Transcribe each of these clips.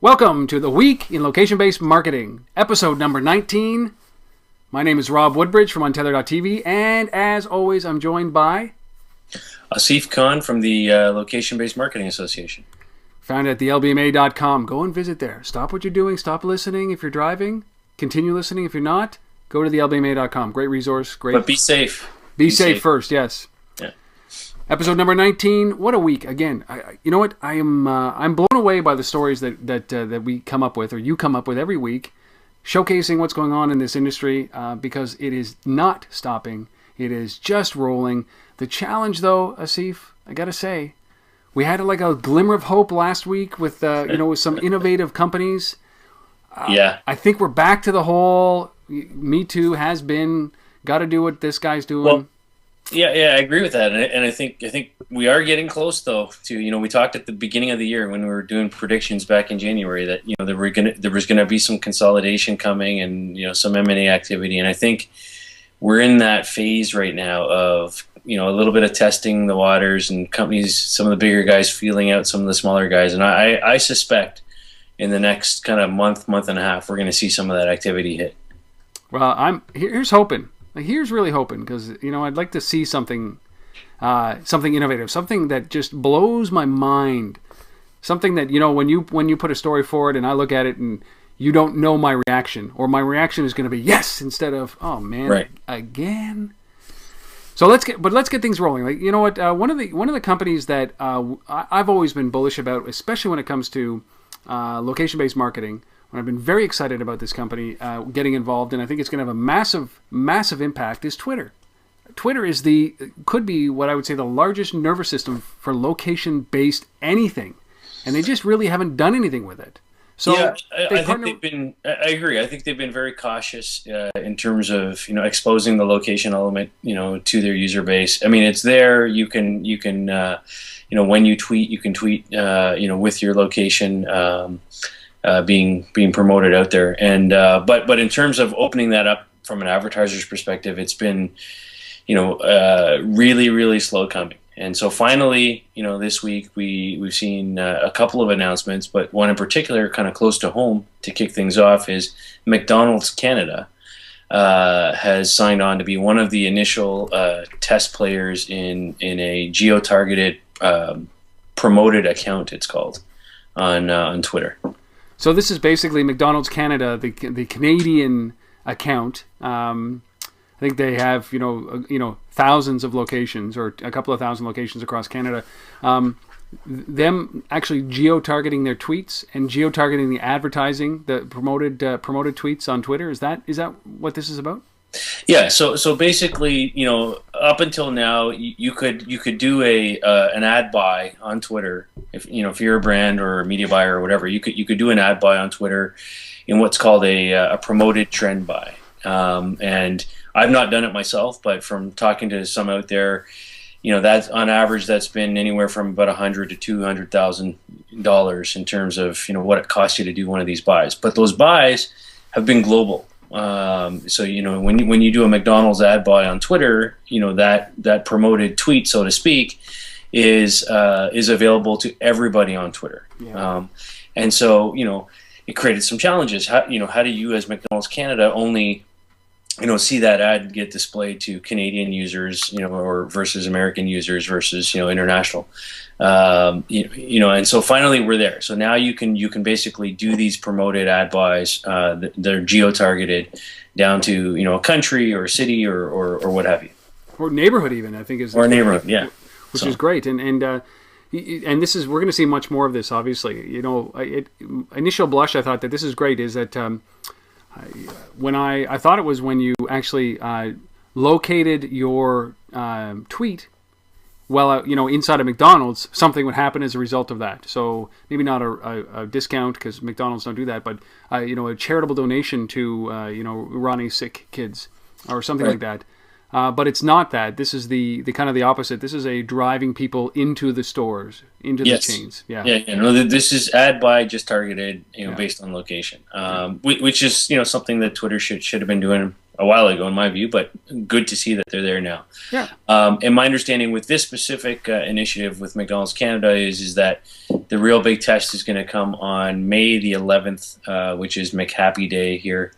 Welcome to the Week in Location-Based Marketing, episode number 19. My name is Rob Woodbridge from Untether.tv, and as always, I'm joined by Asif Khan from the Location-Based Marketing Association. Found at the LBMA.com. Go and visit there. Stop what you're doing. Stop listening if you're driving. Continue listening if you're not. Go to the LBMA.com. Great resource. Great. But be safe. Be safe first. Yes. Yeah. Episode number 19. What a week again. You know what? I'm blown away by the stories that we come up with, or you come up with every week, showcasing what's going on in this industry because it is not stopping. It is just rolling. The challenge, though, Asif, I gotta say, we had like a glimmer of hope last week with with some innovative companies. Yeah. I think we're back to the whole Me Too has been, got to do what this guy's doing. Well, yeah, I agree with that, and I think we are getting close though to we talked at the beginning of the year when we were doing predictions back in January that there was gonna be some consolidation coming and some M&A activity, and I think we're in that phase right now of a little bit of testing the waters and companies, some of the bigger guys feeling out some of the smaller guys, and I suspect in the next kind of month and a half we're going to see some of that activity hit. Well, here's hoping. Here's really hoping, because I'd like to see something innovative, something that just blows my mind, something that when you put a story forward and I look at it and you don't know my reaction, or my reaction is going to be yes instead of oh man, right, again. So let's get things rolling. Like one of the companies that I've always been bullish about, especially when it comes to location-based marketing. When I've been very excited about this company getting involved, and I think it's going to have a massive impact, is Twitter. Twitter could be what I would say the largest nervous system for location-based anything, and they just really haven't done anything with it. So yeah, I agree. I think they've been very cautious in terms of exposing the location element to their user base. I mean, it's there. You can when you tweet, you can tweet with your location being promoted out there. And but in terms of opening that up from an advertiser's perspective, it's been really slow coming. And so finally, this week we've seen a couple of announcements, but one in particular, kind of close to home, to kick things off, is McDonald's Canada has signed on to be one of the initial test players in a geo-targeted promoted account, it's called, on Twitter. So this is basically McDonald's Canada, the Canadian account. I think they have thousands of locations, or a couple of thousand locations across Canada. Them actually geo-targeting their tweets and geo-targeting the advertising, the promoted tweets on Twitter. Is that what this is about? Yeah. So basically, up until now, you could do an ad buy on Twitter. If you're a brand or a media buyer or whatever, you could do an ad buy on Twitter in what's called a promoted trend buy. And I've not done it myself, but from talking to some out there, that's on average that's been anywhere from about $100,000 to $200,000 in terms of what it costs you to do one of these buys. But those buys have been global. So when you do a McDonald's ad buy on Twitter, that promoted tweet, so to speak, is available to everybody on Twitter. Yeah. And so it created some challenges. How do you, as McDonald's Canada, only see that ad get displayed to Canadian users, or versus American users versus international, and so finally we're there. So now you can basically do these promoted ad buys. They're geo-targeted down to a country or a city or what have you, or neighborhood even. I think or neighborhood, yeah, which is great. And this is, we're going to see much more of this. Obviously, initial blush, I thought that this is great. Is that when I thought it was when you actually located your tweet inside of McDonald's, something would happen as a result of that. So maybe not a discount, because McDonald's don't do that, but a charitable donation to Ronnie's sick kids or something like that. But it's not that. This is the kind of the opposite. This is a driving people into the stores, into the chains. Yeah. No, this is ad buy just targeted, based on location, which is something that Twitter should have been doing a while ago, in my view. But good to see that they're there now. Yeah. And my understanding with this specific initiative with McDonald's Canada is that the real big test is going to come on May the 11th, which is McHappy Day here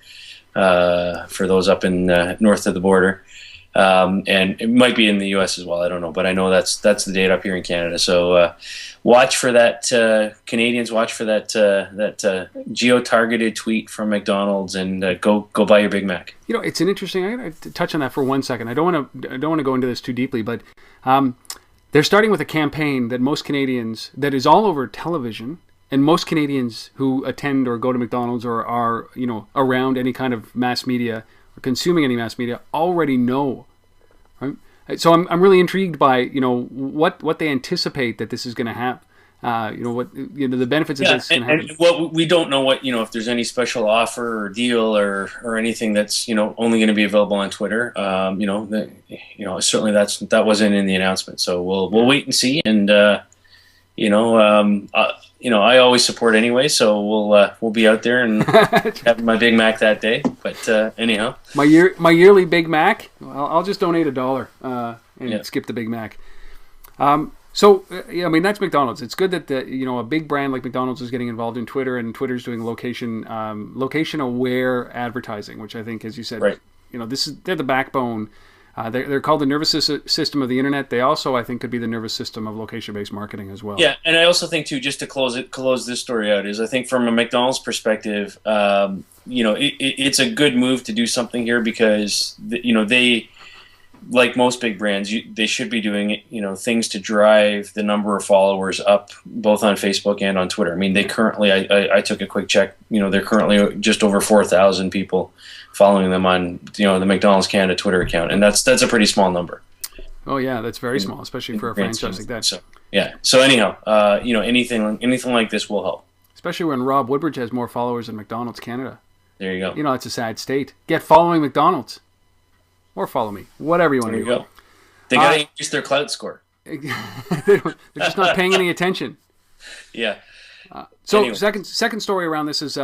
for those up in north of the border. And it might be in the U.S. as well. I don't know, but I know that's the date up here in Canada. So watch for that, Canadians. Watch for that geo-targeted tweet from McDonald's, and go buy your Big Mac. You know, it's an interesting. I'm going to touch on that for 1 second. I don't want to go into this too deeply, but they're starting with a campaign that most Canadians, that is all over television, and most Canadians who attend or go to McDonald's or are around any kind of mass media or consuming any mass media already know. Right? So I'm really intrigued by what they anticipate that this is going to have. The benefits of this is going to happen. And what we don't know if there's any special offer or deal or anything that's only going to be available on Twitter. Certainly that wasn't in the announcement. So we'll wait and see. And I always support anyway, so we'll be out there and have my Big Mac that day. But anyhow, my yearly Big Mac, I'll just donate $1 and skip the Big Mac. So that's McDonald's. It's good that a big brand like McDonald's is getting involved in Twitter, and Twitter's doing LocationAware Advertising, which I think, as you said, right. They're the backbone. They're called the nervous system of the internet. They also, I think, could be the nervous system of location-based marketing as well. Yeah, and I also think too, just to close this story out, is I think from a McDonald's perspective, it's a good move to do something here because they, like most big brands, they should be doing things to drive the number of followers up, both on Facebook and on Twitter. I mean, they currently, I took a quick check. They're currently just over 4,000 people following them on the McDonald's Canada Twitter account, and that's a pretty small number. Oh yeah, that's very small, especially for a franchise like that. So yeah. So anyhow, anything like this will help. Especially when Rob Woodbridge has more followers than McDonald's Canada. There you go. It's a sad state. Get following McDonald's. Or follow me, whatever you want to do. There you go. They got to increase their clout score. They're just not paying any attention. Yeah. So anyway. second story around this is,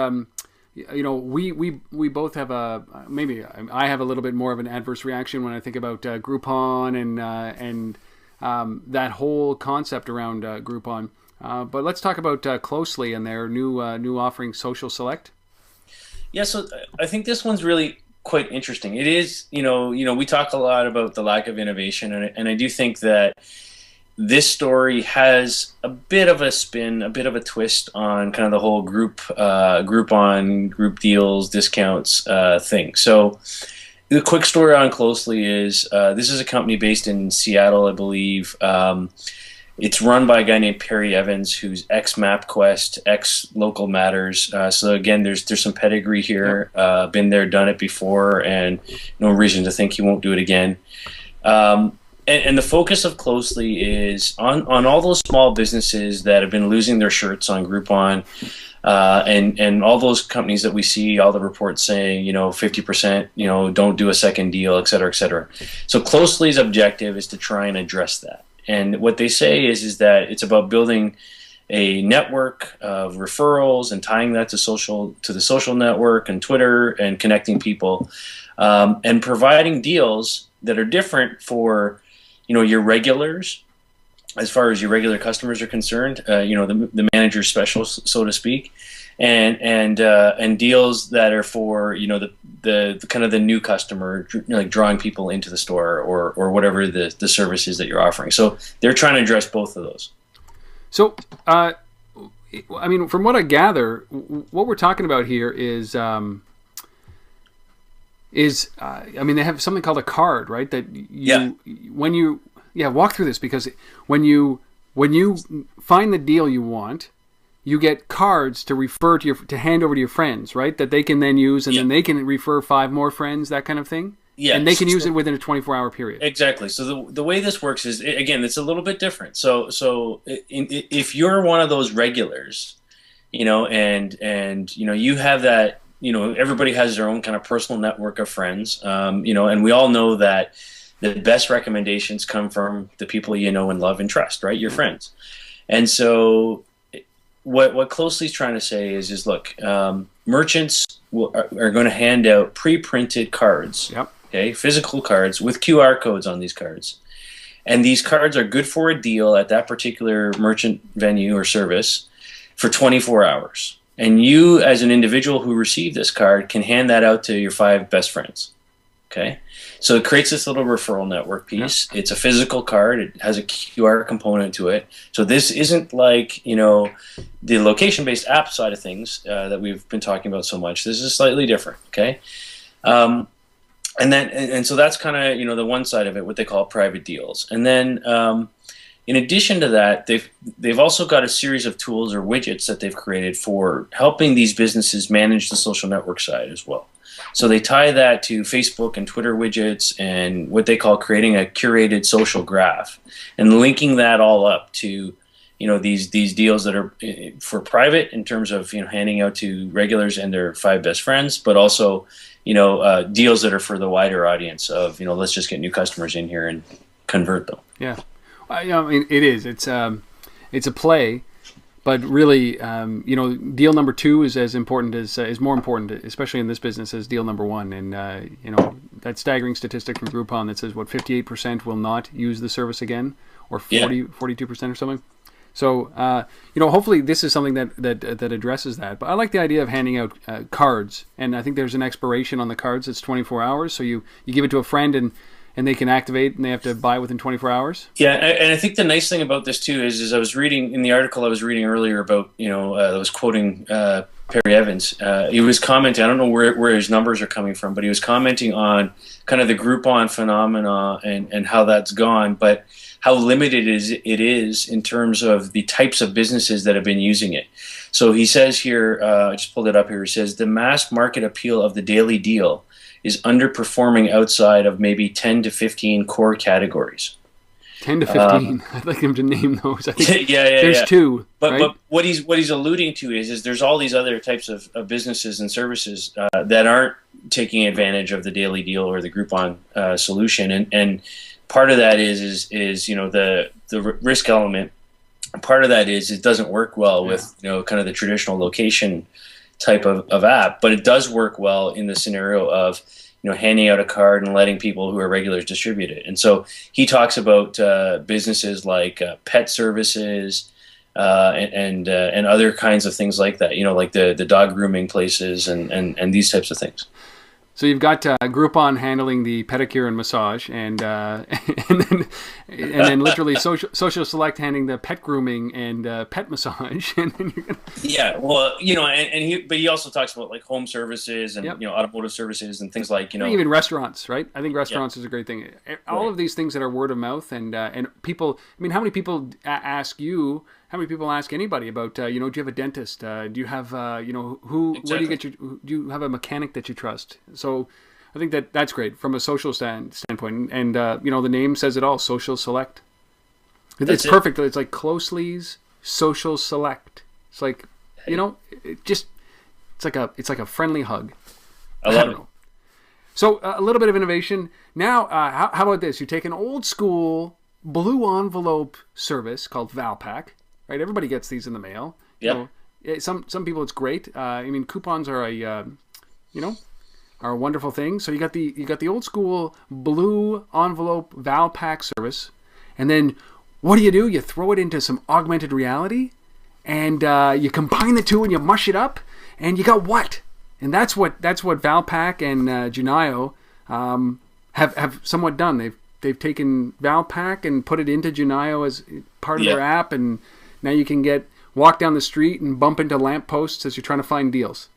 we both have maybe I have a little bit more of an adverse reaction when I think about Groupon and that whole concept around Groupon. But let's talk about Closely and their new offering, Social Select. Yeah. So I think this one's really quite interesting. It is, we talk a lot about the lack of innovation, and I do think that this story has a bit of a spin, a bit of a twist on kind of the whole Groupon, group deals, discounts thing. So the quick story on Closely is this is a company based in Seattle, I believe. It's run by a guy named Perry Evans, who's ex-MapQuest, ex-Local Matters. So again, there's some pedigree here. Been there, done it before, and no reason to think he won't do it again. And the focus of Closely is on all those small businesses that have been losing their shirts on Groupon, and all those companies that we see all the reports saying 50%, don't do a second deal, et cetera, et cetera. So Closely's objective is to try and address that. And what they say is that it's about building a network of referrals and tying that to the social network and Twitter and connecting people, and providing deals that are different for your regulars, as far as your regular customers are concerned, the manager specials, so to speak, and deals that are for the kind of the new customer, like drawing people into the store or whatever the service is that you're offering. So they're trying to address both of those. So from what I gather, what we're talking about here is they have something called a card, right? That walk through this, because when you find the deal you want, you get cards to refer to hand over to your friends, right? That they can then use, and then they can refer 5 more friends, that kind of thing. Yeah, and they can use it within a 24-hour period. Exactly. So the way this works is, again, it's a little bit different. So if you're one of those regulars, and you have that, everybody has their own kind of personal network of friends, and we all know that the best recommendations come from the people you know and love and trust, right? Your friends. And so what Closely is trying to say is look, merchants are going to hand out pre-printed cards, okay, physical cards with QR codes on these cards. And these cards are good for a deal at that particular merchant venue or service for 24 hours. And you, as an individual who received this card, can hand that out to your 5 best friends. Okay? So it creates this little referral network piece. Yeah. It's a physical card. It has a QR component to it. So this isn't like, the location-based app side of things that we've been talking about so much. This is slightly different, okay? And so that's kind of, the one side of it, what they call private deals. And then in addition to that, they've also got a series of tools or widgets that they've created for helping these businesses manage the social network side as well. So they tie that to Facebook and Twitter widgets and what they call creating a curated social graph and linking that all up to, these deals that are for private in terms of, handing out to regulars and their 5 best friends, but also, deals that are for the wider audience of, let's just get new customers in here and convert them. Yeah. It is. It's a play. But really, deal number 2 is as important is more important, especially in this business, as deal number 1. And that staggering statistic from Groupon that says 58% will not use the service again, or 42% or something. So hopefully this is something that addresses that. But I like the idea of handing out cards, and I think there's an expiration on the cards. It's 24 hours, so you give it to a friend and they can activate, and they have to buy within 24 hours. Yeah, and I think the nice thing about this too is I was reading in the article I was reading earlier about, I was quoting Perry Evans. He was commenting, I don't know where his numbers are coming from, but he was commenting on kind of the Groupon phenomena and how that's gone, but how limited it is in terms of the types of businesses that have been using it. So he says here, I just pulled it up here, he says, the mass market appeal of the daily deal is underperforming outside of maybe 10 to 15 core categories. 10 to 15. I'd like him to name those. I think there's 2. But what he's alluding to is there's all these other types of businesses and services that aren't taking advantage of the daily deal or the Groupon solution. And part of that is the risk element. Part of that is it doesn't work well with kind of the traditional location type of app, but it does work well in the scenario of handing out a card and letting people who are regulars distribute it. And so he talks about businesses like pet services and other kinds of things like that, like the dog grooming places and these types of things. So you've got Groupon handling the pedicure and massage, and then literally social select handling the pet grooming and pet massage. And then you're gonna... Yeah, well, but he also talks about like home services and automotive services and things like even restaurants, right? I think restaurants is a great thing. All of these things that are word of mouth and people. I mean, how many people ask you? How many people ask anybody about, do you have a dentist? Do you have, who? Exactly. Where do you get do you have a mechanic that you trust? So I think that's great from a social standpoint. And, the name says it all, Social Select. It's perfect. It's like Closely's Social Select. It's like, it's like a friendly hug. I love it. So a little bit of innovation. Now, how about this? You take an old school blue envelope service called Valpak. Right, everybody gets these in the mail. Yeah. Some people it's great. Coupons are are a wonderful thing. So you got the old school blue envelope Valpak service, and then what do? You throw it into some augmented reality, and you combine the two and you mush it up, and you got what? And that's what Valpak and Junio have somewhat done. They've taken Valpak and put it into Junio as part of their app, and now you can walk down the street and bump into lampposts as you're trying to find deals.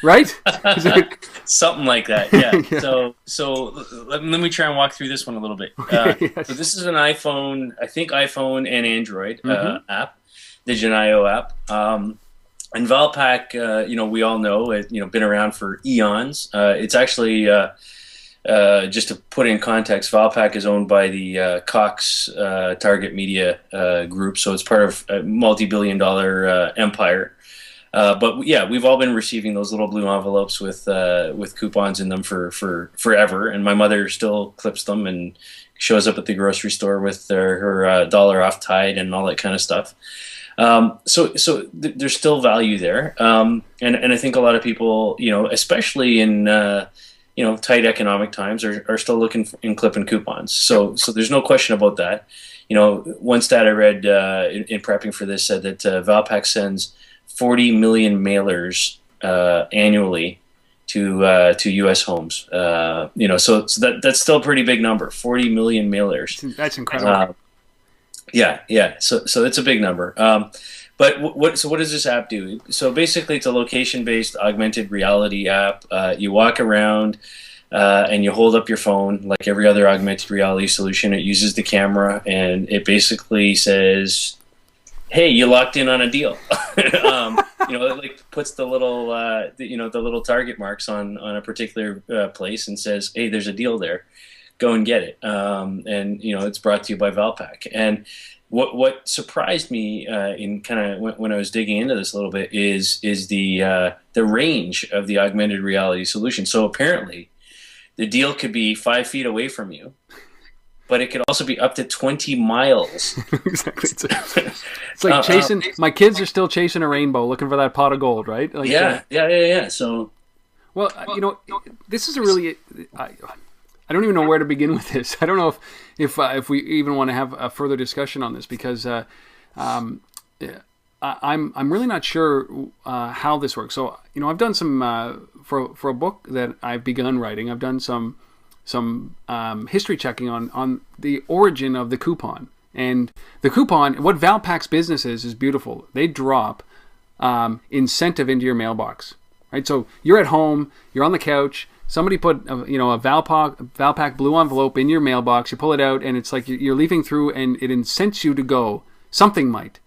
Right? Something like that, yeah. So let me try and walk through this one a little bit. Yes. So this is an iPhone and Android app, the Junio app. And Valpak, we all know it, been around for eons. It's actually... just to put in context, Valpak is owned by the Cox Target Media group, so it's part of a multi-billion-dollar empire. But yeah, we've all been receiving those little blue envelopes with coupons in them for forever, and my mother still clips them and shows up at the grocery store with her dollar off Tide and all that kind of stuff. So there's still value there, and I think a lot of people, especially in tight economic times are still looking in clipping coupons. So there's no question about that. One stat I read in prepping for this said that Valpak sends 40 million mailers annually to U.S. homes. So that's still a pretty big number. 40 million mailers. That's incredible. Yeah. So it's a big number. But what does this app do? So basically, it's a location-based augmented reality app. You walk around and you hold up your phone like every other augmented reality solution. It uses the camera, and it basically says, "Hey, you locked in on a deal." It like puts the little the little target marks on a particular place and says, "Hey, there's a deal there. Go and get it." And it's brought to you by Valpak. And what surprised me in kind of when I was digging into this a little bit is the range of the augmented reality solution. So apparently, the deal could be 5 feet away from you, but it could also be up to 20 miles. Exactly. It's like chasing. My kids are still chasing a rainbow, looking for that pot of gold, right? Like, yeah. So, well, this is a really. I don't even know where to begin with this. I don't know if we even want to have a further discussion on this, because I'm really not sure how this works. So I've done some for a book that I've begun writing. I've done some history checking on the origin of the coupon. And the coupon, what Valpak's business is beautiful. They drop incentive into your mailbox, right? So you're at home, you're on the couch. Somebody put a Valpak blue envelope in your mailbox. You pull it out, and it's like you're leafing through, and it incents you to go. Something might,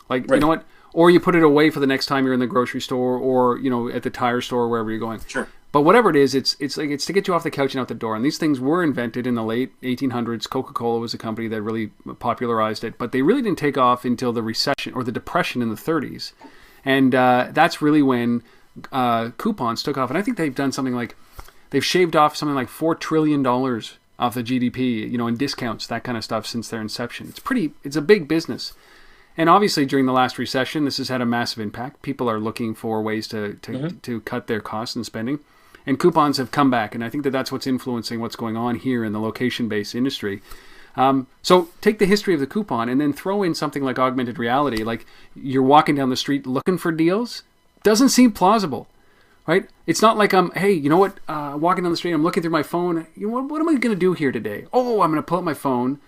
like right. You know what? Or you put it away for the next time you're in the grocery store, or at the tire store, or wherever you're going. Sure. But whatever it is, it's to get you off the couch and out the door. And these things were invented in the late 1800s. Coca-Cola was a company that really popularized it, but they really didn't take off until the recession or the depression in the 30s, and that's really when coupons took off. And I think they've done something like. They've shaved off something like $4 trillion off the GDP, in discounts, that kind of stuff, since their inception. It's a big business. And obviously during the last recession, this has had a massive impact. People are looking for ways to cut their costs and spending. And coupons have come back. And I think that's what's influencing what's going on here in the location-based industry. So take the history of the coupon and then throw in something like augmented reality. Like you're walking down the street looking for deals. Doesn't seem plausible. Right? It's not like hey, you know what? Walking down the street, I'm looking through my phone. What am I going to do here today? Oh, I'm going to pull up my phone,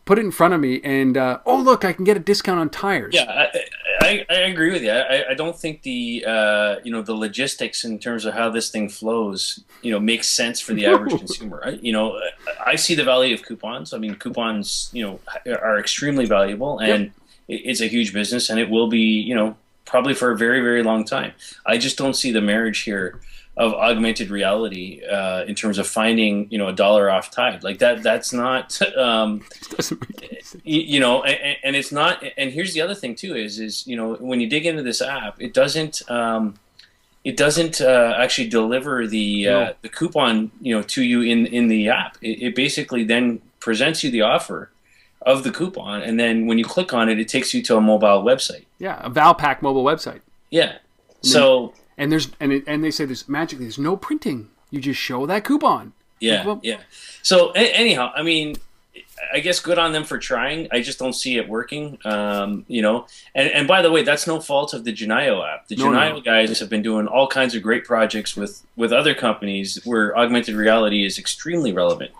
put it in front of me, and look, I can get a discount on tires. Yeah, I agree with you. I don't think the the logistics in terms of how this thing flows, makes sense for the average consumer. I see the value of coupons. I mean, coupons, are extremely valuable, and it's a huge business, and it will be, probably for a very, very long time. I just don't see the marriage here of augmented reality in terms of finding, $1 off Tide. Like that's not, and it's not. And here's the other thing too: is when you dig into this app, it doesn't actually deliver the coupon to you in the app. It basically then presents you the offer of the coupon, and then when you click on it, it takes you to a mobile website. Yeah, a Valpak mobile website. Yeah. So and they say there's no printing. You just show that coupon. Yeah, yeah. So anyhow, I mean, I guess good on them for trying. I just don't see it working. And by the way, that's no fault of the Genio app. The Genio guys have been doing all kinds of great projects with other companies where augmented reality is extremely relevant.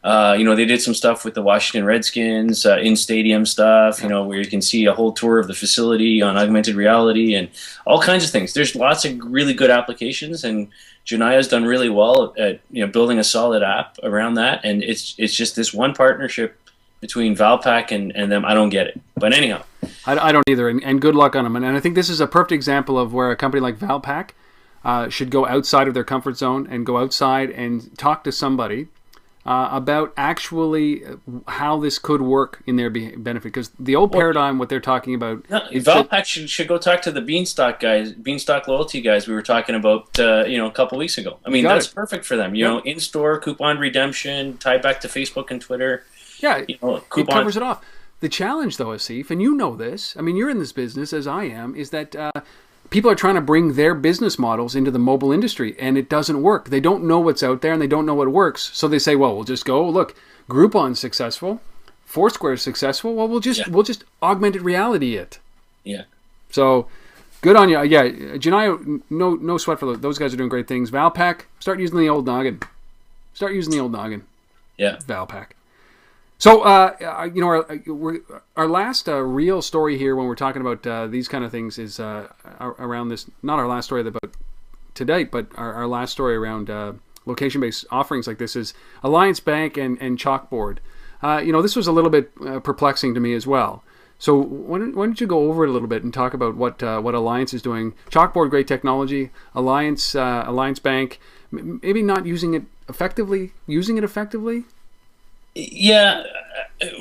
They did some stuff with the Washington Redskins, in-stadium stuff, where you can see a whole tour of the facility on augmented reality and all kinds of things. There's lots of really good applications, and Genio's done really well at building a solid app around that. And it's just this one partnership between Valpak and them. I don't get it. But anyhow. I don't either, and good luck on them. And I think this is a perfect example of where a company like Valpak should go outside of their comfort zone and go outside and talk to somebody about actually how this could work in their benefit, because the old paradigm, what they're talking about, Valpak should go talk to the Beanstalk guys, Beanstalk loyalty guys we were talking about, a couple weeks ago. I mean, that's perfect for them. In-store coupon redemption, tied back to Facebook and Twitter. Yeah, it covers it off. The challenge, though, Asif, and you know this. I mean, you're in this business as I am, is that people are trying to bring their business models into the mobile industry, and it doesn't work. They don't know what's out there, and they don't know what works. So they say, well, we'll just go, look, Groupon's successful, Foursquare's successful. Well, we'll just augmented reality it. Yeah. So good on you. Yeah, Janai, no sweat for those guys are doing great things. Valpak, start using the old noggin. Start using the old noggin. Yeah. Valpak. So, our last real story here when we're talking about these kind of things is around this, not our last story about to date, but our last story around location-based offerings like this is Alliance Bank and Chalkboard. This was a little bit perplexing to me as well. So why don't you go over it a little bit and talk about what Alliance is doing? Chalkboard, great technology. Alliance Bank, maybe not using it effectively. Yeah,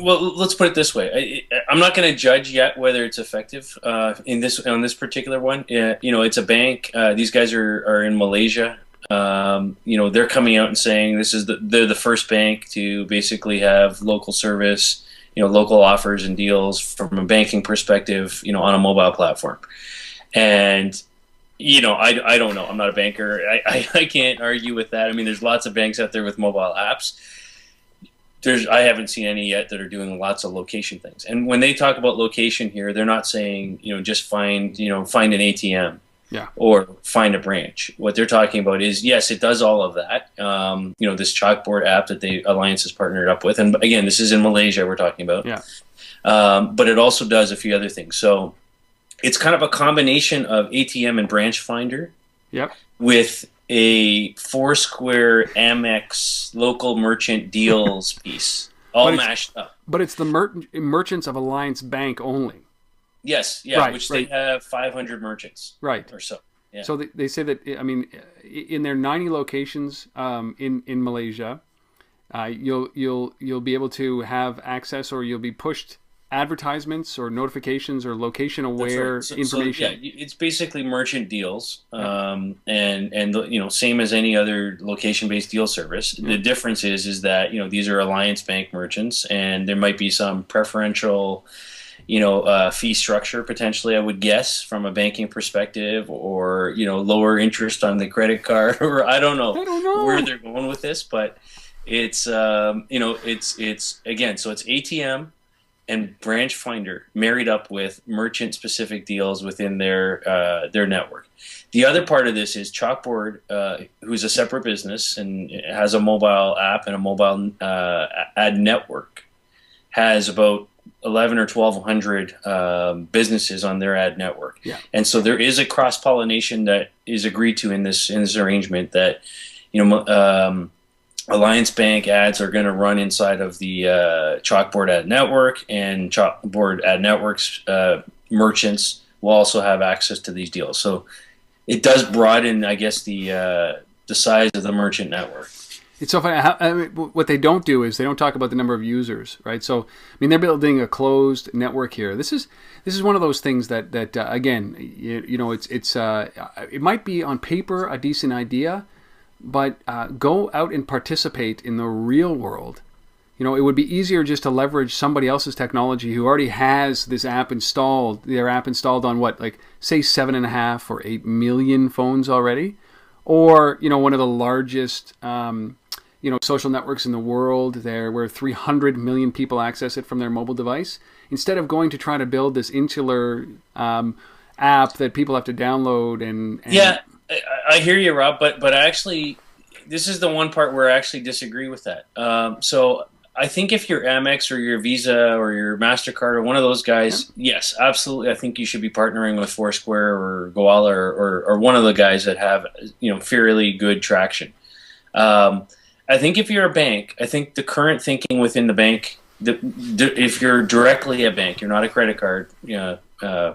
well, let's put it this way. I'm not going to judge yet whether it's effective on this particular one. It's a bank. These guys are in Malaysia. They're coming out and saying they're the first bank to basically have local service, local offers and deals from a banking perspective, on a mobile platform. And I don't know. I'm not a banker. I can't argue with that. I mean, there's lots of banks out there with mobile apps. I haven't seen any yet that are doing lots of location things. And when they talk about location here, they're not saying, just find an ATM, or find a branch. What they're talking about is, yes, it does all of that. This Chalkboard app that Alliance has partnered up with. And again, this is in Malaysia we're talking about. Yeah. But it also does a few other things. So it's kind of a combination of ATM and branch finder. Yep. With a Foursquare Amex local merchant deals piece, all mashed up. But it's the merchants of Alliance Bank only. Yes, yeah, right, they have 500 merchants, right, or so. Yeah. So they say that, I mean, in their 90 locations in Malaysia, you'll be able to have access, or you'll be pushed advertisements or notifications or location-aware information. So, it's basically merchant deals, and same as any other location-based deal service. The difference is that these are Alliance Bank merchants, and there might be some preferential, fee structure potentially, I would guess, from a banking perspective, or lower interest on the credit card, or I don't know where they're going with this, but it's it's again, so it's ATM and branch finder married up with merchant specific deals within their network. The other part of this is Chalkboard, who's a separate business and has a mobile app and a mobile ad network, has about 11 or 1,200 businesses on their ad network. Yeah. And so there is a cross pollination that is agreed to in this arrangement that Alliance Bank ads are going to run inside of the Chalkboard ad network, and Chalkboard ad network's merchants will also have access to these deals. So it does broaden, I guess, the size of the merchant network. It's so funny. What they don't do is they don't talk about the number of users, right? So, I mean, they're building a closed network here. This is one of those things that again, it might be on paper a decent idea, but go out and participate in the real world. It would be easier just to leverage somebody else's technology who already has this app installed, their app installed on say 7.5 or 8 million phones already, or one of the largest social networks in the world there, where 300 million people access it from their mobile device, instead of going to try to build this insular app that people have to download and yeah. I hear you, Rob, but actually, this is the one part where I actually disagree with that. So I think if you're Amex or your Visa or your MasterCard or one of those guys, yes, absolutely, I think you should be partnering with Foursquare or Goala or one of the guys that have fairly good traction. I think if you're a bank, I think the current thinking within the bank, if you're directly a bank, you're not a credit card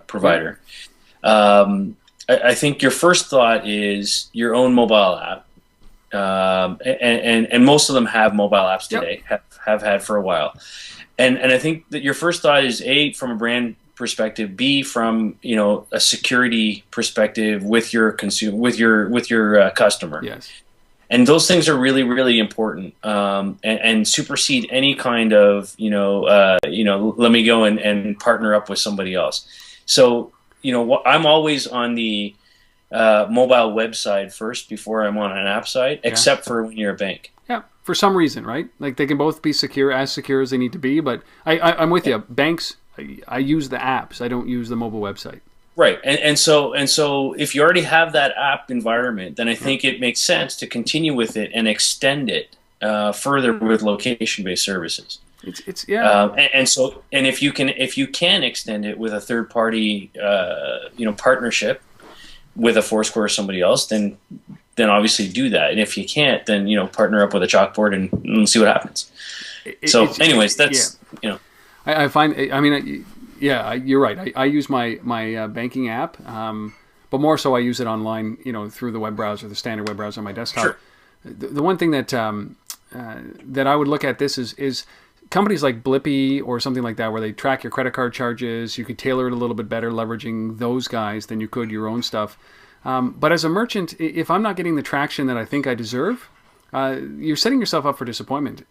provider. I think your first thought is your own mobile app, and most of them have mobile apps today, have had for a while, and I think that your first thought is A, from a brand perspective, B, from a security perspective with your customer. Yes, and those things are really, really important, and supersede any kind of let me go and partner up with somebody else. So I'm always on the mobile website first before I'm on an app site, except for when you're a bank. Yeah, for some reason, right? Like they can both be secure as they need to be. But I'm with you. Banks, I use the apps. I don't use the mobile website. Right, and so if you already have that app environment, then I think it makes sense to continue with it and extend it further with location-based services. It's yeah. And if you can extend it with a third party partnership with a Foursquare or somebody else, then obviously do that. And if you can't, then partner up with a chalkboard and see what happens. Anyways, that's I find, I mean, yeah, you're right. I use my banking app, but more so I use it online, through the web browser, the standard web browser on my desktop. Sure. The one thing that that I would look at this is companies like Blippy or something like that, where they track your credit card charges. You could tailor it a little bit better, leveraging those guys than you could your own stuff. But as a merchant, if I'm not getting the traction that I think I deserve, you're setting yourself up for disappointment.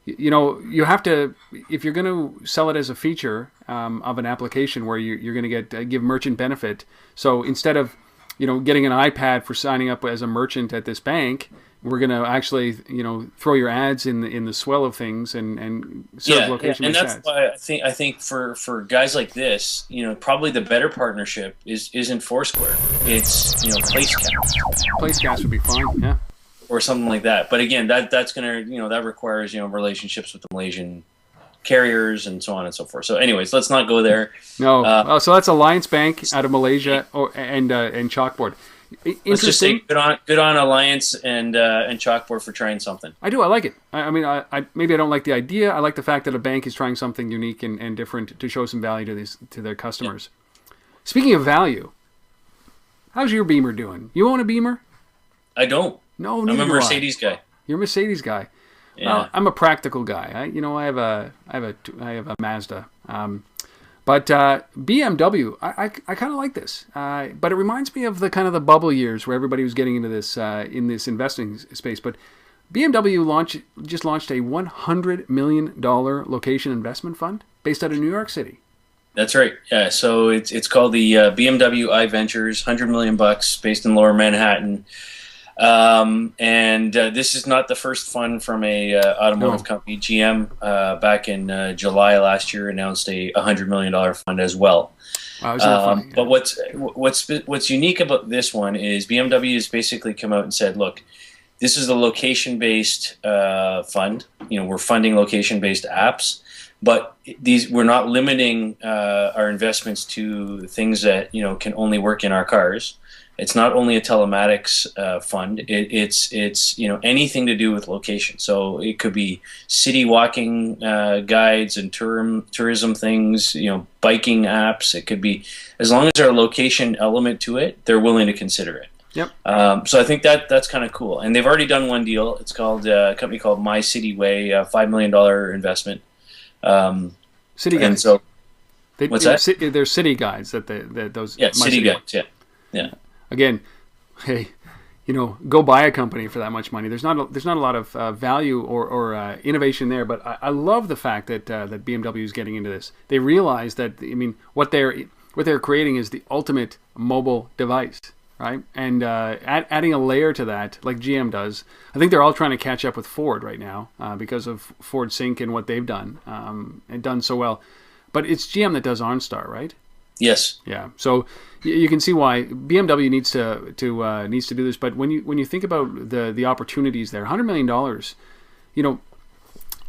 You have to, if you're going to sell it as a feature of an application where you're going to give merchant benefit. So instead of getting an iPad for signing up as a merchant at this bank, we're going to actually throw your ads in the swell of things and serve location. And that's why I think for guys like this, probably the better partnership isn't Foursquare. It's PlaceCast. PlaceCast would be fine, yeah. Or something like that. But again, that's gonna that requires relationships with the Malaysian carriers and so on and so forth. So anyways, let's not go there. No. So that's Alliance Bank out of Malaysia and Chalkboard. Let's just say good on Alliance and Chalkboard for trying something. I do. I like it. I mean, I maybe I don't like the idea. I like the fact that a bank is trying something unique and different to show some value to their customers. Yeah. Speaking of value, how's your Beamer doing? You own a Beamer? I don't. No, I'm a Mercedes guy. You're a Mercedes guy. Yeah. Well, I'm a practical guy. I have a Mazda. But BMW, I kind of like this. But it reminds me of the kind of the bubble years where everybody was getting into this in this investing space. But BMW just launched a $100 million location investment fund based out of New York City. That's right. Yeah. So it's called the BMW iVentures, $100 million based in Lower Manhattan. This is not the first fund from a automotive company. GM back in July last year announced a $100 million fund as well. Funny? But what's unique about this one is BMW has basically come out and said, look, this is a location-based fund. We're funding location-based apps, but we're not limiting our investments to things that can only work in our cars. It's not only a telematics fund. It's anything to do with location. So it could be city walking guides and tourism things. Biking apps. It could be, as long as there's a location element to it, they're willing to consider it. Yep. So I think that's kind of cool. And they've already done one deal. It's called a company called My City Way, a $5 million investment. City guides. So what's that? They're city guides those. Yeah, city guides. Yeah. Again, hey, go buy a company for that much money. There's not a lot of value or innovation there. But I love the fact that BMW is getting into this. They realize that what they're creating is the ultimate mobile device, right? And adding a layer to that, like GM does. I think they're all trying to catch up with Ford right now because of Ford Sync and what they've done and done so well. But it's GM that does OnStar, right? Yes. Yeah. So you can see why BMW needs to do this. But when you think about the opportunities there, $100 million,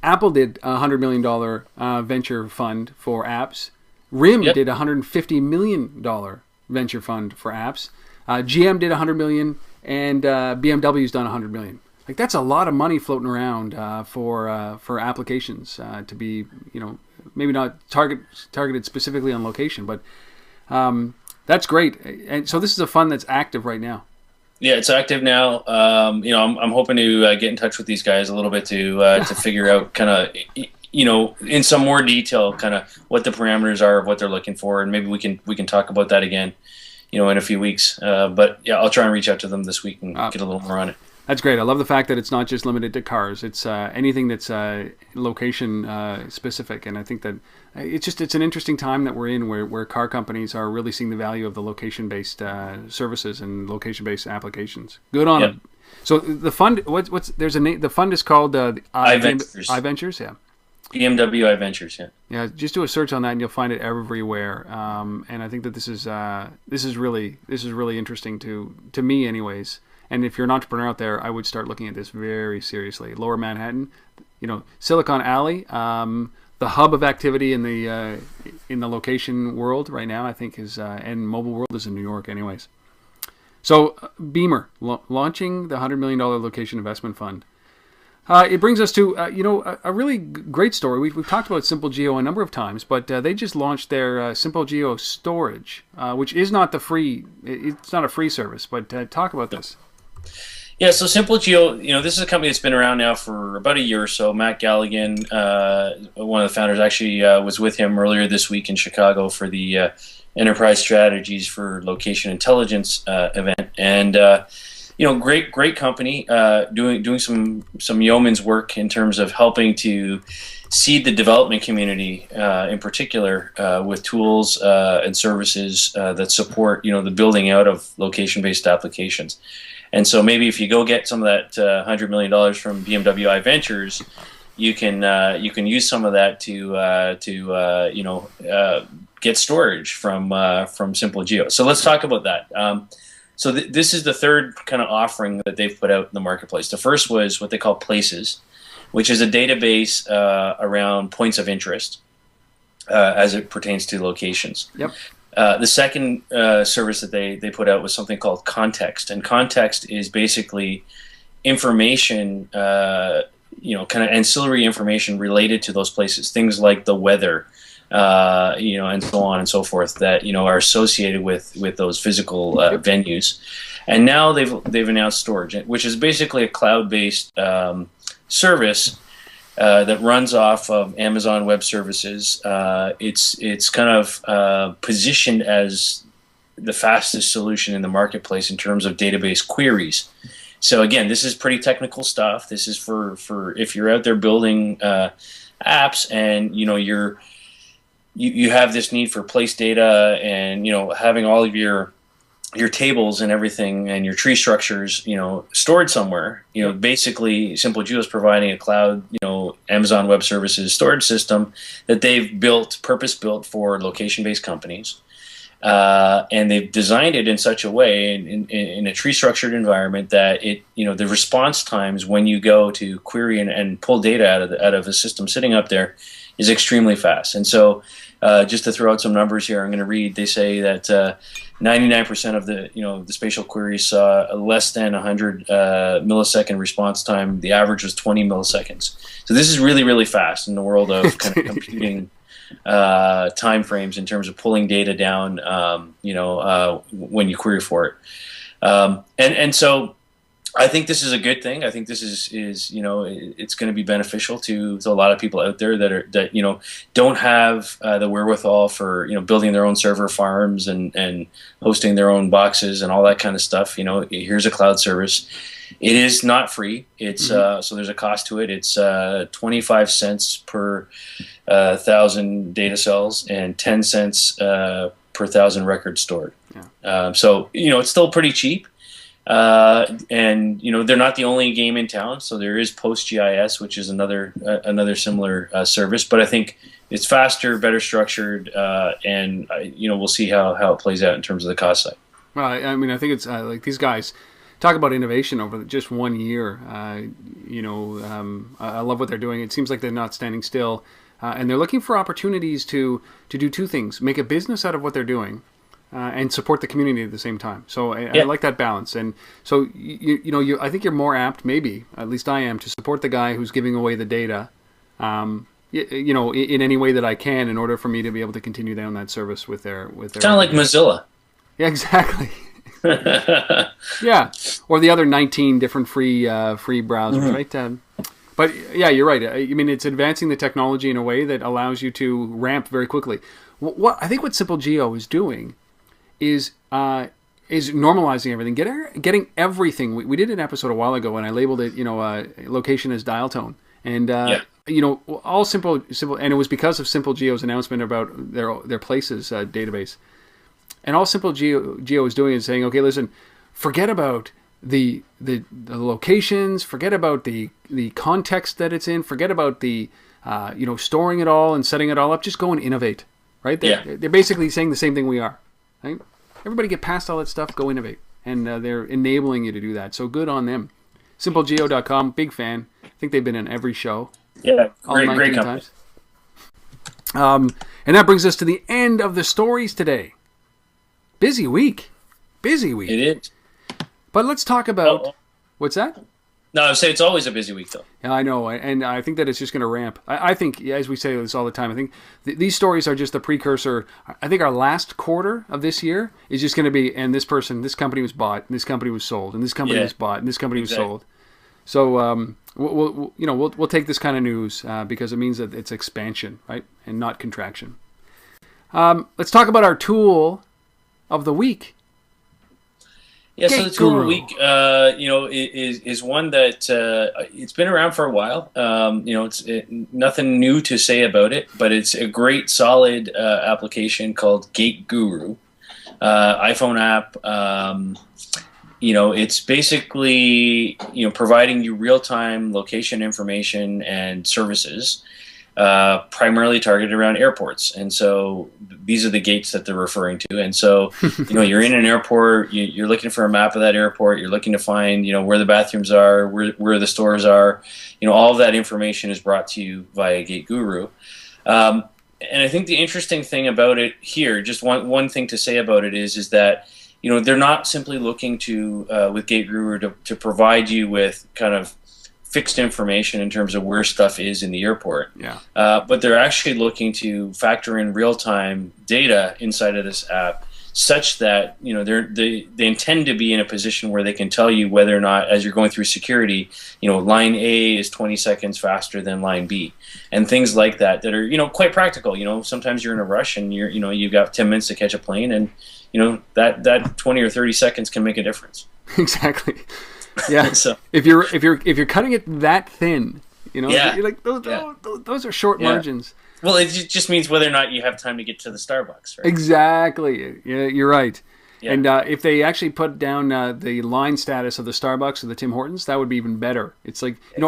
Apple did a $100 million venture fund for apps. RIM did a $150 million venture fund for apps. GM did $100 million, and BMW's done $100 million. Like, that's a lot of money floating around for applications to be, maybe not targeted specifically on location, but that's great. And so this is a fund that's active right now. Yeah, it's active now. I'm hoping to get in touch with these guys a little bit to figure out kind of, in some more detail, kind of what the parameters are of what they're looking for, and maybe we can talk about that again, in a few weeks. But yeah, I'll try and reach out to them this week and get a little more on it. That's great. I love the fact that it's not just limited to cars. It's anything that's location specific, and I think that it's an interesting time that we're in, where car companies are really seeing the value of the location based services and location based applications. Good on them. So the fund, there's a name. The fund is called iVentures. iVentures, yeah. BMW iVentures, yeah. Yeah, just do a search on that and you'll find it everywhere. And I think that this is really interesting to me, anyways. And if you're an entrepreneur out there, I would start looking at this very seriously. Lower Manhattan, Silicon Alley, the hub of activity in the location world right now, I think is and mobile world is in New York, anyways. So Beamer launching the $100 million location investment fund. It brings us to a really great story. We've talked about Simplegeo a number of times, but they just launched their Simplegeo storage, which is not it's not a free service. But talk about this. Yeah, so Simplegeo, this is a company that's been around now for about a year or so. Matt Galligan, one of the founders, actually was with him earlier this week in Chicago for the Enterprise Strategies for Location Intelligence event, and great company, doing some yeoman's work in terms of helping to seed the development community, in particular, with tools and services that support the building out of location-based applications. And so maybe if you go get some of that $100 million from BMW iVentures, you can use some of that to get storage from Simplegeo. So let's talk about that. So this is the third kind of offering that they've put out in the marketplace. The first was what they call Places, which is a database around points of interest as it pertains to locations. Yep. The second service that they put out was something called Context, and Context is basically information, kind of ancillary information related to those places, things like the weather, and so on and so forth that are associated with those physical venues. And now they've announced storage, which is basically a cloud-based service that runs off of Amazon Web Services. It's kind of positioned as the fastest solution in the marketplace in terms of database queries. So again, this is pretty technical stuff. This is for if you're out there building apps and you have this need for place data and having all of your tables and everything and your tree structures stored somewhere. Basically Simplegeo is providing a cloud Amazon Web Services storage system that they've purpose built for location based companies, and they've designed it in such a way in a tree structured environment that the response times when you go to query and pull data out of a system sitting up there is extremely fast. And so just to throw out some numbers here, I'm going to read. They say that 99% of the spatial queries saw less than 100 millisecond response time. The average was 20 milliseconds. So this is really, really fast in the world of kind of computing time frames in terms of pulling data down, when you query for it. And so I think this is a good thing. I think this is it's going to be beneficial to a lot of people out there that don't have the wherewithal for building their own server farms and hosting their own boxes and all that kind of stuff. Here's a cloud service. It is not free. It's so there's a cost to it. It's 25 cents per 1,000 data cells and 10 cents per 1,000 records stored. Yeah. So it's still pretty cheap. And they're not the only game in town, so there is PostGIS, which is another similar service. But I think it's faster, better structured, and we'll see how it plays out in terms of the cost side. Well, I mean, I think it's like these guys talk about innovation over just 1 year. I love what they're doing. It seems like they're not standing still, and they're looking for opportunities to do two things: make a business out of what they're doing. And support the community at the same time. So I like that balance. And so I think you're more apt, maybe at least I am, to support the guy who's giving away the data, in any way that I can in order for me to be able to continue down that service with their. Kind of like Mozilla. Yeah, exactly. Yeah, or the other 19 different free browsers, right? But yeah, you're right. I mean, it's advancing the technology in a way that allows you to ramp very quickly. I think what Simplegeo is doing is is normalizing everything, getting everything. We did an episode a while ago, and I labeled it, location as dial tone, and all simple, and it was because of Simplegeo's announcement about their places database, and all Simplegeo is doing is saying, okay, listen, forget about the locations, forget about the context that it's in, forget about the storing it all and setting it all up. Just go and innovate, right? They're basically saying the same thing we are, right? Everybody get past all that stuff, go innovate. And they're enabling you to do that. So good on them. Simplegeo.com, big fan. I think they've been in every show. Yeah, great company. And that brings us to the end of the stories today. Busy week. It is. But let's talk about... What's that? No, I would say it's always a busy week, though. Yeah, I know, and I think that it's just going to ramp. I think, as we say this all the time, I think these stories are just the precursor. I think our last quarter of this year is just going to be, and this company was bought, and this company was sold, and this company was bought, and this company was sold. So we'll take this kind of news because it means that it's expansion, right, and not contraction. Let's talk about our tool of the week. Yeah, so the tool of the week, is one that it's been around for a while. It's nothing new to say about it, but it's a great, solid application called Gate Guru, iPhone app. It's basically providing you real-time location information and services, primarily targeted around airports. And so these are the gates that they're referring to. And so, you're in an airport, you're looking for a map of that airport, you're looking to find, where the bathrooms are, where the stores are, all of that information is brought to you via Gate Guru. And I think the interesting thing about it here, just one thing to say about it is that, they're not simply looking to, with Gate Guru to provide you with kind of fixed information in terms of where stuff is in the airport. Yeah. But they're actually looking to factor in real-time data inside of this app, such that they intend to be in a position where they can tell you whether or not, as you're going through security, line A is 20 seconds faster than line B, and things like that are quite practical. Sometimes you're in a rush and you've got 10 minutes to catch a plane, and that 20 or 30 seconds can make a difference. Exactly. Yeah. So if you're cutting it that thin, you're like those are short margins. Well, it just means whether or not you have time to get to the Starbucks, right? Exactly. Yeah, you're right. Yeah. And if they actually put down the line status of the Starbucks or the Tim Hortons, that would be even better. It's like exactly.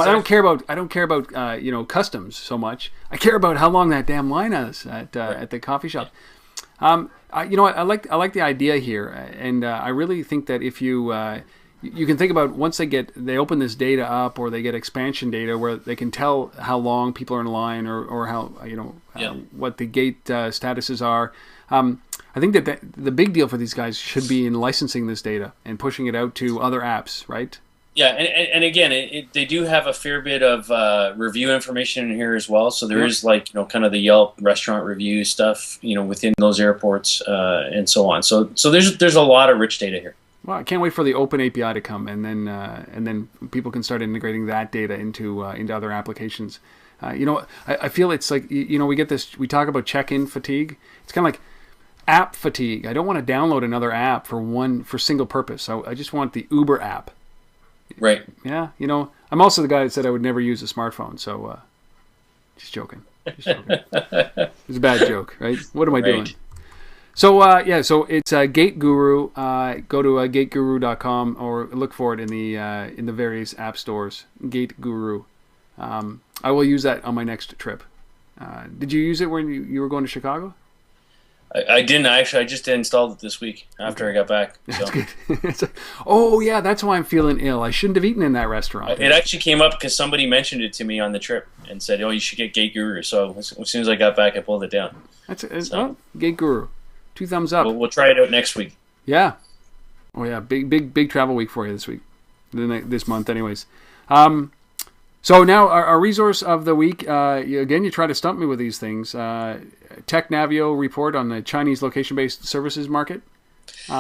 I don't care about customs so much. I care about how long that damn line is at the coffee shop. I like the idea here, and I really think that if you can think about once they open this data up, or they get expansion data where they can tell how long people are in line, or how what the gate statuses are. I think that the big deal for these guys should be in licensing this data and pushing it out to other apps, right? Yeah, and again, they do have a fair bit of review information in here as well. So there is kind of the Yelp restaurant review stuff, within those airports and so on. So there's a lot of rich data here. Well, I can't wait for the open API to come, and then people can start integrating that data into other applications. I feel it's like we talk about check-in fatigue. It's kind of like app fatigue. I don't want to download another app for single purpose. I just want the Uber app. Right. Yeah. I'm also the guy that said I would never use a smartphone. So, just joking. It's a bad joke, right? What am I doing? So so it's Gate Guru. Go to gateguru.com or look for it in the various app stores. Gate Guru. I will use that on my next trip. Did you use it when you were going to Chicago? I didn't actually. I just installed it this week after I got back. So. That's good. Oh yeah, that's why I'm feeling ill. I shouldn't have eaten in that restaurant. It actually came up because somebody mentioned it to me on the trip and said, "Oh, you should get Gate Guru." So as soon as I got back, I pulled it down. Gate Guru. 2 thumbs up. We'll try it out next week. Yeah. Oh yeah, big travel week for you this week, this month, anyways. So now our resource of the week. You try to stump me with these things. Tech Navio report on the Chinese location-based services market. We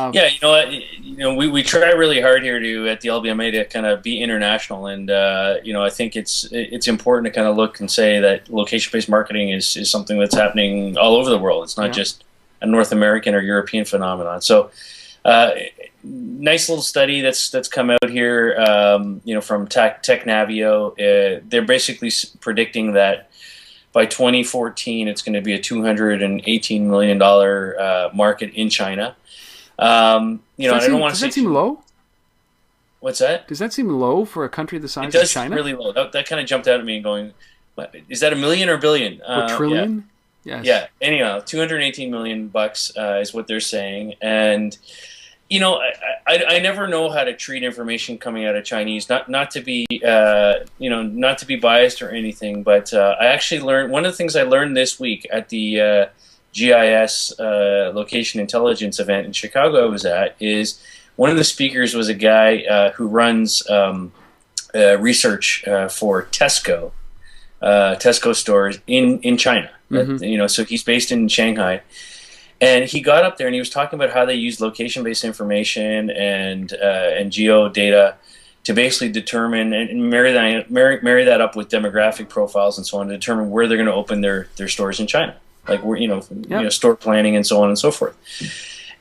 try really hard here at the LBMA to kind of be international, and I think it's important to kind of look and say that location-based marketing is something that's happening all over the world. It's not just a North American or European phenomenon. So Nice little study that's come out here, from TechNavio. They're basically predicting that by 2014, it's going to be a $218 million market in China. I don't want to say. Does that seem low? What's that? Does that seem low for a country the size of China? It does seem really low. That kind of jumped out at me going, is that a million or billion? Or trillion? Yeah. Yes. Yeah. Anyhow, $218 million is what they're saying. And, I never know how to treat information coming out of Chinese, not to be, not to be biased or anything, but I actually learned, one of the things I learned this week at the GIS Location Intelligence event in Chicago I was at is one of the speakers was a guy who runs research for Tesco stores in China. Mm-hmm. So he's based in Shanghai, and he got up there and he was talking about how they use location-based information and geo data to basically determine and marry that up with demographic profiles and so on to determine where they're going to open their stores in China, like where store planning and so on and so forth.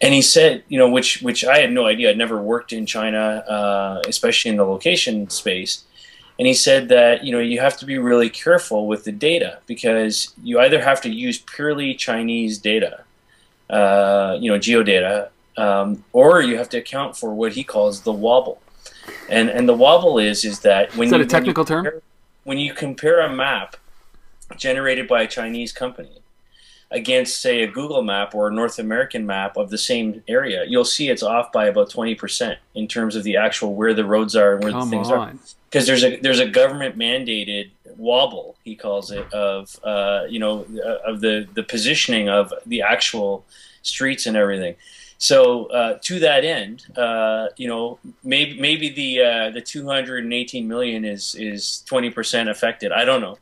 And he said, which I had no idea. I'd never worked in China, especially in the location space. And he said that, you have to be really careful with the data because you either have to use purely Chinese data, geodata, or you have to account for what he calls the wobble. And the wobble is that when is that a technical term? When you compare a map generated by a Chinese company against, say, a Google map or a North American map of the same area, you'll see it's off by about 20% in terms of the actual where the roads are and where the things are. Because there's a government mandated wobble, he calls it, of of the positioning of the actual streets and everything. So to that end, maybe the 218 million is 20% affected. I don't know.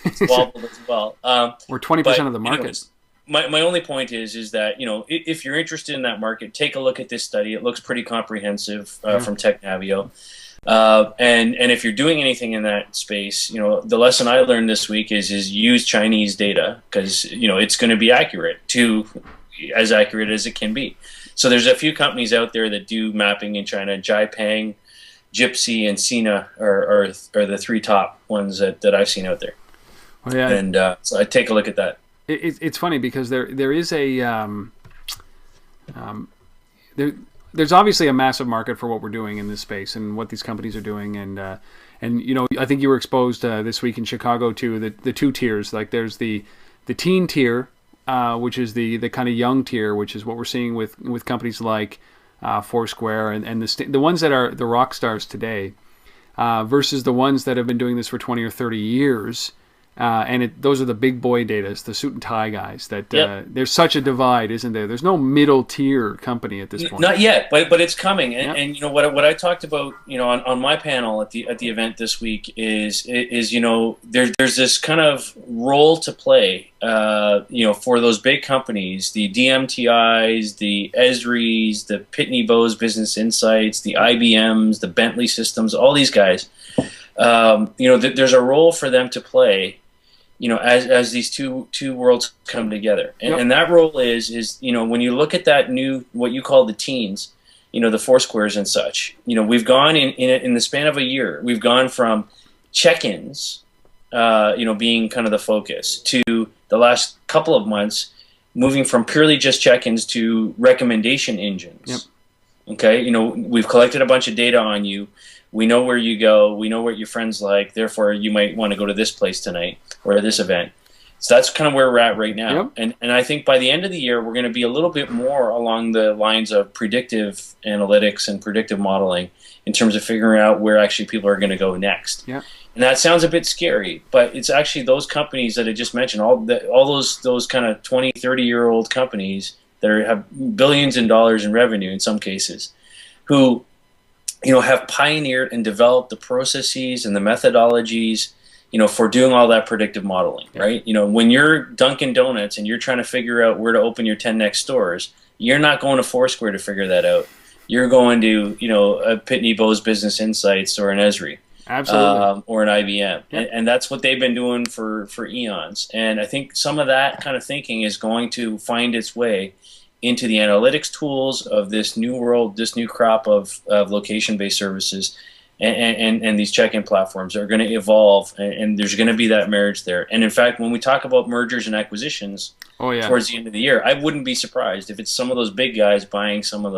It's wobbled as well. Or 20% of the market. My only point is that if you're interested in that market, take a look at this study. It looks pretty comprehensive from TechNavio. And if you're doing anything in that space, the lesson I learned this week is use Chinese data because it's going to be as accurate as it can be. So there's a few companies out there that do mapping in China. Jaipang, Gypsy, and Sina are the three top ones that I've seen out there. Oh, yeah. And so I take a look at that. It's funny because there is there's obviously a massive market for what we're doing in this space and what these companies are doing, and I think you were exposed this week in Chicago to the two tiers. Like there's the teen tier, which is the kind of young tier, which is what we're seeing with companies like Foursquare and the ones that are the rock stars today, versus the ones that have been doing this for 20 or 30 years. Those are the big boy data, the suit and tie guys. That there's such a divide, isn't there? There's no middle tier company at this point. Not yet, but it's coming. And what I talked about on my panel at the event this week is there's this kind of role to play for those big companies, the DMTIs, the Esris, the Pitney Bowes Business Insights, the IBMs, the Bentley Systems, all these guys. There's a role for them to play. As these two worlds come together, and that role is when you look at that new what you call the teens, the Foursquares and such. We've gone in the span of a year. We've gone from check-ins, being kind of the focus, to the last couple of months moving from purely just check-ins to recommendation engines. Yep. Okay, we've collected a bunch of data on you. We know where you go. We know what your friends like. Therefore, you might want to go to this place tonight or this event. So that's kind of where we're at right now. Yep. And I think by the end of the year, we're going to be a little bit more along the lines of predictive analytics and predictive modeling in terms of figuring out where actually people are going to go next. Yep. And that sounds a bit scary, but it's actually those companies that I just mentioned, all those kind of 20, 30-year-old companies that have billions in dollars in revenue in some cases, who have pioneered and developed the processes and the methodologies, for doing all that predictive modeling, right? When you're Dunkin' Donuts and you're trying to figure out where to open your 10 next stores, you're not going to Foursquare to figure that out. You're going to, a Pitney Bowes Business Insights or an Esri. Absolutely. Or an IBM. Yep. And that's what they've been doing for eons. And I think some of that kind of thinking is going to find its way into the analytics tools of this new world, this new crop of location-based services, and these check-in platforms are going to evolve, and there's going to be that marriage there. And in fact, when we talk about mergers and acquisitions towards the end of the year, I wouldn't be surprised if it's some of those big guys buying some of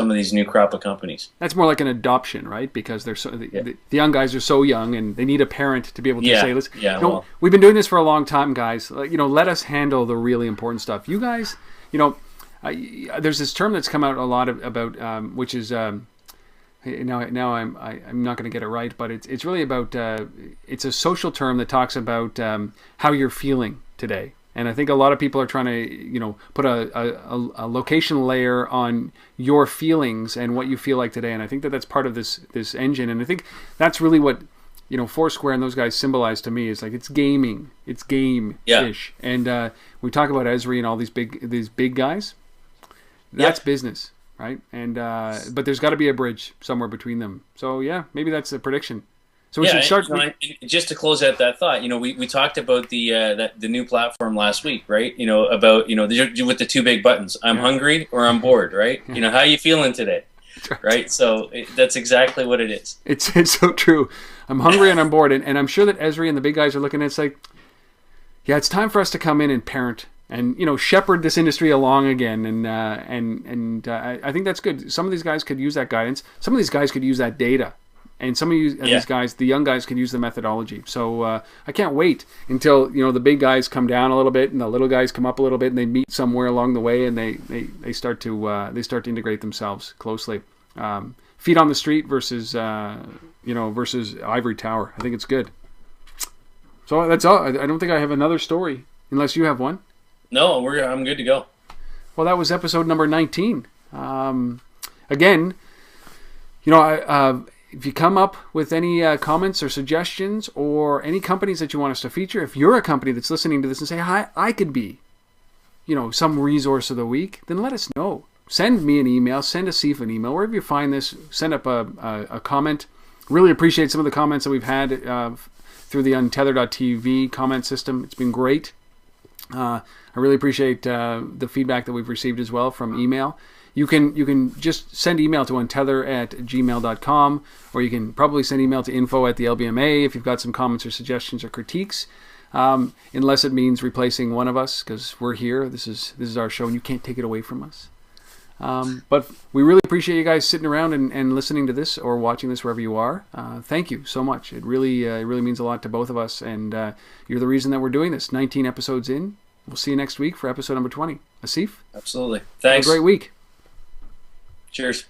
these new crop of companies. That's more like an adoption, right? Because they're the young guys are so young, and they need a parent to be able to say, "Listen, we've been doing this for a long time, guys. Let us handle the really important stuff. You guys, there's this term that's come out a lot about, which is now I'm not going to get it right, but it's really about it's a social term that talks about how you're feeling today. And I think a lot of people are trying to, put a location layer on your feelings and what you feel like today. And I think that's part of this engine. And I think that's really what, Foursquare and those guys symbolize to me. Is like it's gaming, it's game-ish. Yeah. And we talk about Esri and all these big guys. That's business, right? And but there's got to be a bridge somewhere between them. So yeah, maybe that's a prediction. So we should start. Just to close out that thought, we talked about the new platform last week, right? About with the two big buttons. I'm hungry or I'm bored, right? Yeah. How are you feeling today, right? So that's exactly what it is. It's so true. I'm hungry and I'm bored, and I'm sure that Esri and the big guys are looking at it, it's like, yeah, it's time for us to come in and parent and shepherd this industry along again, and I think that's good. Some of these guys could use that guidance. Some of these guys could use that data. And some of these guys, the young guys, can use the methodology. So I can't wait until the big guys come down a little bit and the little guys come up a little bit, and they meet somewhere along the way, and they start to integrate themselves closely. Feet on the street versus versus ivory tower. I think it's good. So that's all. I don't think I have another story unless you have one. No, I'm good to go. Well, that was episode number 19. Again, if you come up with any comments or suggestions or any companies that you want us to feature, if you're a company that's listening to this and say, hi, I could be, some resource of the week, then let us know. Send me an email, send Asif an email, wherever you find this, send up a comment. Really appreciate some of the comments that we've had through the untether.tv comment system. It's been great. I really appreciate the feedback that we've received as well from email. You can just send email to untether@gmail.com, or you can probably send email to info@the-LBMA if you've got some comments or suggestions or critiques, unless it means replacing one of us, because we're here. This is our show, and you can't take it away from us. But we really appreciate you guys sitting around and listening to this or watching this wherever you are. Thank you so much. It really means a lot to both of us, and you're the reason that we're doing this. 19 episodes in. We'll see you next week for episode number 20. Asif? Absolutely. Thanks. Have a great week. Cheers.